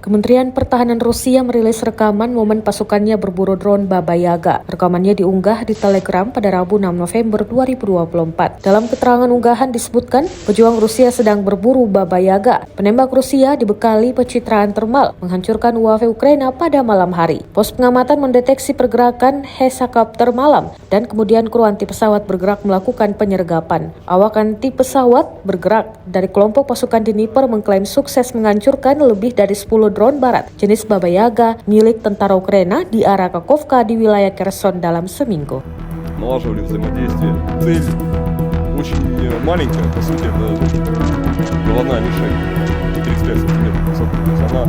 Kementerian Pertahanan Rusia merilis rekaman momen pasukannya berburu drone Baba Yaga. Rekamannya diunggah di Telegram pada Rabu 6 November 2024. Dalam keterangan unggahan disebutkan, pejuang Rusia sedang berburu Baba Yaga. Penembak Rusia dibekali pencitraan termal, menghancurkan UAV Ukraina pada malam hari. Pos pengamatan mendeteksi pergerakan helikopter malam, dan kemudian kru anti pesawat bergerak melakukan penyergapan. Awak anti pesawat bergerak dari kelompok pasukan Dnipro mengklaim sukses menghancurkan lebih dari 10 drone barat jenis Baba Yaga milik tentara Ukraina di arah Kakhovka di wilayah Kherson dalam seminggu. Налаживали взаимодействие. Цель очень маленькая, по сути, это головная мишень, 35 сантиметров высотой. То есть она,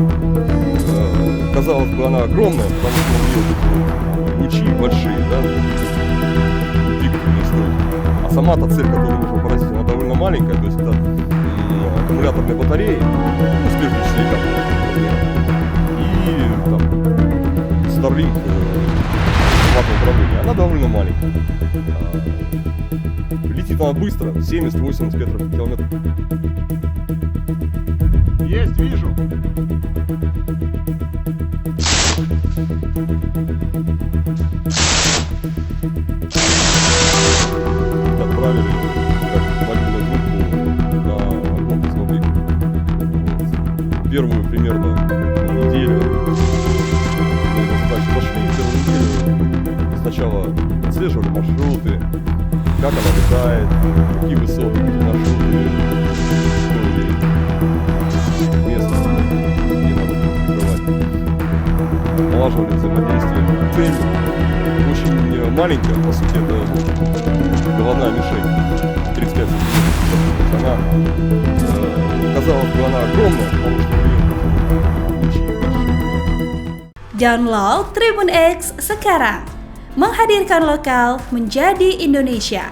казалось бы, она огромная, потому что у нее лучи большие, да, двигательные стройки. А сама-то цель, которую нужно поразить, она довольно маленькая, то есть это аккумуляторные батареи, ну, спиртовые силикаты, и там Starlink автоматное управление, она довольно маленькая. Летит она быстро, 70-80 метров в километр. Есть, вижу. Отправили как мобильную группу на комплекс Мобик. Первую примерно неделю задачи пошли. Первую неделю сначала отслеживали маршруты, как она летает, какие высоты, какие маршруты, место, где надо прикрывать. Налаживали взаимодействие. Цель очень маленькая, по сути, это головная мишень, 35 сантиметров. Она, казалось бы, она огромная, потому что у нее лучи большие. Download Tribun X sekarang, menghadirkan lokal menjadi Indonesia.